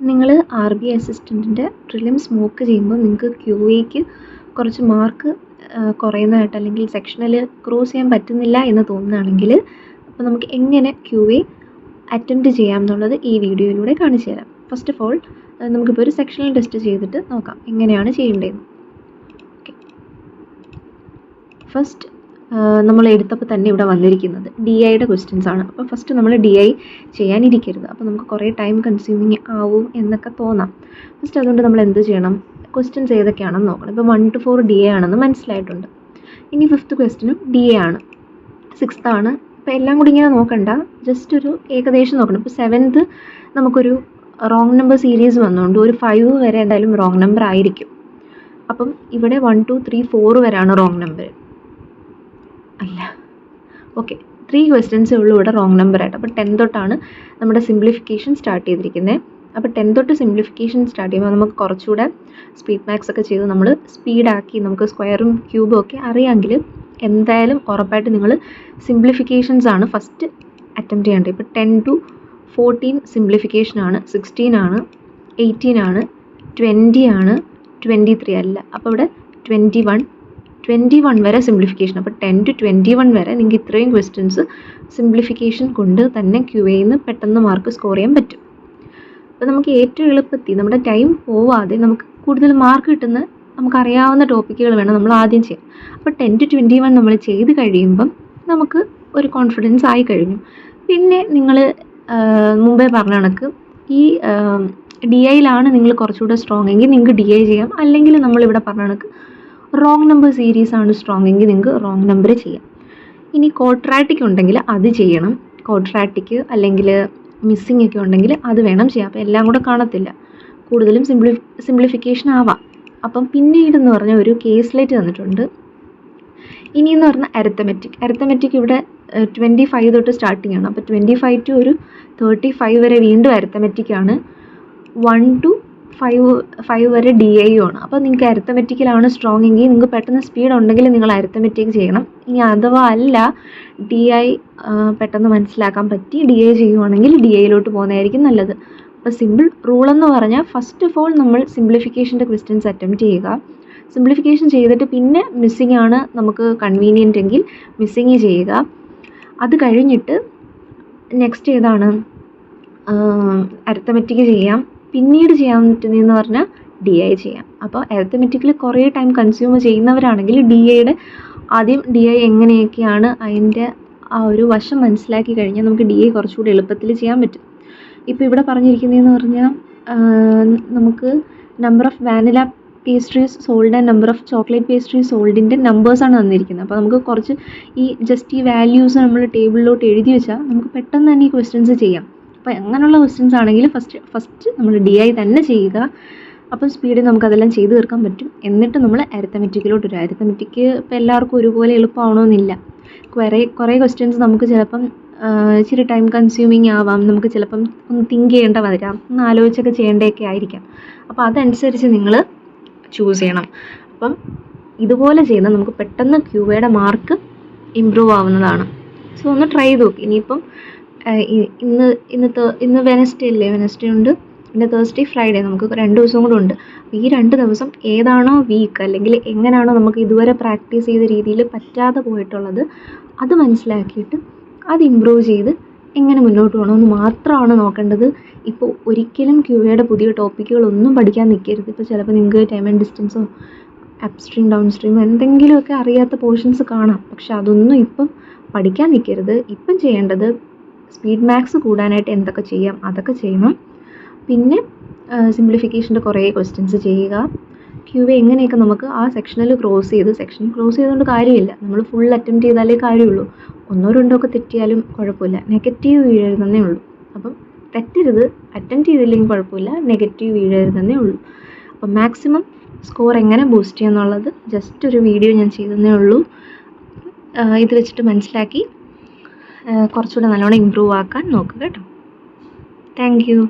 നിങ്ങൾ RB അസിസ്റ്റൻറ്റിൻ്റെ prelims mock ചെയ്യുമ്പോൾ നിങ്ങൾക്ക് QAക്ക് കുറച്ച് മാർക്ക് കുറയുന്നതായിട്ട് അല്ലെങ്കിൽ സെക്ഷനിൽ ക്രോസ് ചെയ്യാൻ പറ്റുന്നില്ല എന്ന് തോന്നുകയാണെങ്കിൽ അപ്പോൾ നമുക്ക് എങ്ങനെ QA അറ്റംപ്റ്റ് ചെയ്യാം എന്നുള്ളത് ഈ വീഡിയോയിലൂടെ കാണിച്ചു തരാം. ഫസ്റ്റ് ഓഫ് ഓൾ നമുക്കിപ്പോൾ ഒരു സെക്ഷണൽ ടെസ്റ്റ് ചെയ്തിട്ട് നോക്കാം എങ്ങനെയാണ് ചെയ്യേണ്ടതെന്ന്. ഓക്കെ, ഫസ്റ്റ് നമ്മൾ എടുത്തപ്പോൾ തന്നെ ഇവിടെ വന്നിരിക്കുന്നത് DIയുടെ ക്വസ്റ്റ്യൻസ് ആണ്. അപ്പോൾ ഫസ്റ്റ് നമ്മൾ DI ചെയ്യാനിരിക്കരുത്. അപ്പോൾ നമുക്ക് കുറേ ടൈം കൺസ്യൂമിങ് ആവും എന്നൊക്കെ തോന്നാം. ഫസ്റ്റ് അതുകൊണ്ട് നമ്മൾ എന്ത് ചെയ്യണം, ക്വസ്റ്റ്യൻസ് ഏതൊക്കെയാണെന്ന് നോക്കണം. ഇപ്പോൾ 1 to 4 DI ആണെന്ന് മനസ്സിലായിട്ടുണ്ട്. ഇനി 5th ക്വസ്റ്റ്യനും DI ആണ്, 6th ആണ്. അപ്പോൾ എല്ലാം കൂടി ഇങ്ങനെ നോക്കണ്ട, ജസ്റ്റ് ഒരു ഏകദേശം നോക്കണം. ഇപ്പോൾ 7th നമുക്കൊരു റോങ് നമ്പർ സീരീസ് വന്നുകൊണ്ട് ഒരു 5 വരെ എന്തായാലും റോങ് നമ്പർ ആയിരിക്കും. അപ്പം ഇവിടെ 1 2 3 4 വരെയാണ് റോങ് നമ്പർ അല്ല. ഓക്കെ, 3 ക്വസ്റ്റ്യൻസേ ഉള്ളൂ ഇവിടെ റോങ് നമ്പർ ആയിട്ട്. അപ്പോൾ 10 തൊട്ടാണ് നമ്മുടെ സിംപ്ലിഫിക്കേഷൻ സ്റ്റാർട്ട് ചെയ്തിരിക്കുന്നത്. അപ്പോൾ 10 തൊട്ട് സിംപ്ലിഫിക്കേഷൻ സ്റ്റാർട്ട് ചെയ്യുമ്പോൾ നമുക്ക് കുറച്ചുകൂടെ സ്പീഡ് മാത്സ് ഒക്കെ ചെയ്ത് നമ്മൾ സ്പീഡാക്കി നമുക്ക് സ്ക്വയറും ക്യൂബും ഒക്കെ അറിയാമെങ്കിൽ എന്തായാലും ഉറപ്പായിട്ട് നിങ്ങൾ സിംപ്ലിഫിക്കേഷൻസ് ആണ് ഫസ്റ്റ് അറ്റംപ്റ്റ് ചെയ്യേണ്ടത്. ഇപ്പോൾ 10 to 14 സിംപ്ലിഫിക്കേഷനാണ്, 16 ആണ്, 18 ആണ്, 20 ആണ്, 23 അല്ല. അപ്പോൾ ഇവിടെ 21 വരെ സിംപ്ലിഫിക്കേഷൻ. അപ്പോൾ 10 to 21 വരെ നിങ്ങൾക്ക് ഇത്രയും ക്വസ്റ്റ്യൻസ് സിംപ്ലിഫിക്കേഷൻ കൊണ്ട് തന്നെ QAയിൽ നിന്ന് പെട്ടെന്ന് മാർക്ക് സ്കോർ ചെയ്യാൻ പറ്റും. അപ്പോൾ നമുക്ക് ഏറ്റവും എളുപ്പത്തിൽ നമ്മുടെ ടൈം പോവാതെ നമുക്ക് കൂടുതൽ മാർക്ക് കിട്ടുന്ന നമുക്കറിയാവുന്ന ടോപ്പിക്കുകൾ വേണം നമ്മൾ ആദ്യം ചെയ്യാൻ. അപ്പോൾ 10 to 21 നമ്മൾ ചെയ്ത് കഴിയുമ്പം നമുക്ക് ഒരു കോൺഫിഡൻസ് ആയി കഴിഞ്ഞു. പിന്നെ നിങ്ങൾ മുമ്പേ പറഞ്ഞ കണക്ക് ഈ DIയിലാണ് നിങ്ങൾ കുറച്ചുകൂടെ സ്ട്രോങ് എങ്കിൽ നിങ്ങൾക്ക് DI ചെയ്യാം. അല്ലെങ്കിൽ നമ്മളിവിടെ പറഞ്ഞ കണക്ക് റോങ് നമ്പർ സീരീസ് ആണ് സ്ട്രോങ് എങ്കിൽ നിങ്ങൾക്ക് റോങ് നമ്പർ ചെയ്യാം. ഇനി ക്വാഡ്രാറ്റിക് ഉണ്ടെങ്കിൽ അത് ചെയ്യണം. ക്വാഡ്രാറ്റിക് അല്ലെങ്കിൽ മിസ്സിംഗ് ഒക്കെ ഉണ്ടെങ്കിൽ അത് വേണം ചെയ്യാം. അപ്പോൾ എല്ലാം കൂടെ കാണത്തില്ല, കൂടുതലും സിംപ്ലിഫിക്കേഷൻ ആവാം. അപ്പം പിന്നീടെന്ന് പറഞ്ഞാൽ ഒരു കേസ്ലെറ്റ് തന്നിട്ടുണ്ട്. ഇനിയെന്ന് പറഞ്ഞാൽ അരിത്തമെറ്റിക് ഇവിടെ 25 തൊട്ട് സ്റ്റാർട്ടിങ് ആണ്. അപ്പോൾ 25 to ഒരു 35 വരെ വീണ്ടും അരിത്തമെറ്റിക് ആണ്. 1 to 5 വരെ DIയും ആണ്. അപ്പോൾ നിങ്ങൾക്ക് അരിത്തമെറ്റിക്കിലാണ് സ്ട്രോങ് എങ്കിൽ നിങ്ങൾക്ക് പെട്ടെന്ന് സ്പീഡ് ഉണ്ടെങ്കിൽ നിങ്ങൾ അരിത്തമെറ്റിക് ചെയ്യണം. ഇനി അഥവാ അല്ല DI പെട്ടെന്ന് മനസ്സിലാക്കാൻ പറ്റി DI ചെയ്യുവാണെങ്കിൽ DIയിലോട്ട് പോകുന്നതായിരിക്കും നല്ലത്. അപ്പോൾ സിമ്പിൾ റൂളെന്ന് പറഞ്ഞാൽ ഫസ്റ്റ് ഓഫ് ഓൾ നമ്മൾ സിംപ്ലിഫിക്കേഷൻ്റെ ക്വസ്റ്റ്യൻസ് അറ്റംപ്റ്റ് ചെയ്യുക. സിംപ്ലിഫിക്കേഷൻ ചെയ്തിട്ട് പിന്നെ മിസ്സിംഗ് ആണ് നമുക്ക് കൺവീനിയൻ്റ് എങ്കിൽ മിസ്സിങ് ചെയ്യുക. അത് കഴിഞ്ഞിട്ട് നെക്സ്റ്റ് ഏതാണ്, അരിത്തമെറ്റിക് ചെയ്യാം. പിന്നീട് ചെയ്യാൻ പറ്റുന്നതെന്ന് പറഞ്ഞാൽ DI ചെയ്യാം. അപ്പോൾ അരിത്തമെറ്റിക്കിൽ കുറേ ടൈം കൺസ്യൂം ചെയ്യുന്നവരാണെങ്കിൽ ആദ്യം DI എങ്ങനെയൊക്കെയാണ് അതിൻ്റെ ആ ഒരു വശം മനസ്സിലാക്കി കഴിഞ്ഞാൽ നമുക്ക് DI കുറച്ചുകൂടി എളുപ്പത്തിൽ ചെയ്യാൻ പറ്റും. ഇപ്പോൾ ഇവിടെ പറഞ്ഞിരിക്കുന്നതെന്ന് പറഞ്ഞാൽ നമുക്ക് number of vanilla pastries sold and number of chocolate pastries സോൾഡിൻ്റെ നമ്പേഴ്സാണ് തന്നിരിക്കുന്നത്. അപ്പോൾ നമുക്ക് കുറച്ച് ഈ വാല്യൂസ് നമ്മൾ ടേബിളിലോട്ട് എഴുതി വെച്ചാൽ നമുക്ക് പെട്ടെന്ന് തന്നെ ഈ ക്വസ്റ്റ്യൻസ് ചെയ്യാം. അപ്പോൾ അങ്ങനെയുള്ള ക്വസ്റ്റ്യൻസ് ആണെങ്കിൽ ഫസ്റ്റ് നമ്മൾ DI തന്നെ ചെയ്യുക. അപ്പോൾ സ്പീഡിൽ നമുക്കതെല്ലാം ചെയ്ത് തീർക്കാൻ പറ്റും. എന്നിട്ട് നമ്മൾ അരിത്തമെറ്റിക്കിലോട്ട് വരും. അരിത്തമെറ്റിക്ക് ഇപ്പോൾ എല്ലാവർക്കും ഒരുപോലെ എളുപ്പമാവണമെന്നില്ല. കുറേ ക്വസ്റ്റ്യൻസ് നമുക്ക് ചിലപ്പം ഇച്ചിരി ടൈം കൺസ്യൂമിങ് ആവാം. നമുക്ക് ചിലപ്പം ഒന്ന് തിങ്ക് ചെയ്യേണ്ട വരാം, ഒന്ന് ആലോചിച്ചൊക്കെ ചെയ്യേണ്ടതൊക്കെ ആയിരിക്കാം. അപ്പോൾ അതനുസരിച്ച് നിങ്ങൾ ചൂസ് ചെയ്യണം. അപ്പം ഇതുപോലെ ചെയ്യുന്നത് നമുക്ക് പെട്ടെന്ന് QAയുടെ മാർക്ക് ഇമ്പ്രൂവ് ആവുന്നതാണ്. സോ ഒന്ന് ട്രൈ ചെയ്ത് നോക്കി. ഇനിയിപ്പം ഇന്ന് വെനസ്ഡേ അല്ലേ, വെനസ്ഡേ ഉണ്ട്, പിന്നെ തേഴ്സ്ഡേ ഫ്രൈഡേ, നമുക്ക് 2 ദിവസം കൂടെ ഉണ്ട്. ഈ 2 ദിവസം ഏതാണോ വീക്ക് അല്ലെങ്കിൽ എങ്ങനെയാണോ നമുക്ക് ഇതുവരെ പ്രാക്ടീസ് ചെയ്ത രീതിയിൽ പറ്റാതെ പോയിട്ടുള്ളത് അത് മനസ്സിലാക്കിയിട്ട് അത് ഇമ്പ്രൂവ് ചെയ്ത് എങ്ങനെ മുന്നോട്ട് പോകണമെന്ന് മാത്രമാണ് നോക്കേണ്ടത്. ഇപ്പോൾ ഒരിക്കലും QAയുടെ പുതിയ ടോപ്പിക്കുകളൊന്നും പഠിക്കാൻ നിൽക്കരുത്. ഇപ്പോൾ ചിലപ്പോൾ നിങ്ങൾക്ക് ടൈം ആൻഡ് ഡിസ്റ്റൻസോ അപ്സ്ട്രീം ഡൗൺ സ്ട്രീമോ എന്തെങ്കിലുമൊക്കെ അറിയാത്ത പോർഷൻസ് കാണാം. പക്ഷെ അതൊന്നും ഇപ്പം പഠിക്കാൻ നിൽക്കരുത്. ഇപ്പം ചെയ്യേണ്ടത് സ്പീഡ് മാത്സ് കൂടാനായിട്ട് എന്തൊക്കെ ചെയ്യാം അതൊക്കെ ചെയ്യണം. പിന്നെ സിംപ്ലിഫിക്കേഷൻ്റെ കുറേ ക്വസ്റ്റ്യൻസ് ചെയ്യുക. QA എങ്ങനെയൊക്കെ നമുക്ക് ആ സെക്ഷൻ ക്ലോസ് ചെയ്തുകൊണ്ട് കാര്യമില്ല. നമ്മൾ ഫുൾ അറ്റംപ്റ്റ് ചെയ്താലേ കാര്യമുള്ളൂ. 1 2 ഒക്കെ തെറ്റിയാലും കുഴപ്പമില്ല, നെഗറ്റീവ് വീഴരുതെന്നേ ഉള്ളൂ. അപ്പം തെറ്റരുത്, അറ്റംപ്റ്റ് ചെയ്തില്ലെങ്കിൽ കുഴപ്പമില്ല, നെഗറ്റീവ് വീഴരുതെന്നേ ഉള്ളൂ. അപ്പം മാക്സിമം സ്കോർ എങ്ങനെ ബൂസ്റ്റ് ചെയ്യാന്നുള്ളത് ജസ്റ്റ് ഒരു വീഡിയോ ഞാൻ ചെയ്തതേ ഉള്ളൂ. ഇത് വെച്ചിട്ട് മനസ്സിലാക്കി കുറച്ചുകൂടെ നല്ലോണം ഇമ്പ്രൂവ് ആക്കാൻ നോക്കുക കേട്ടോ. Thank you.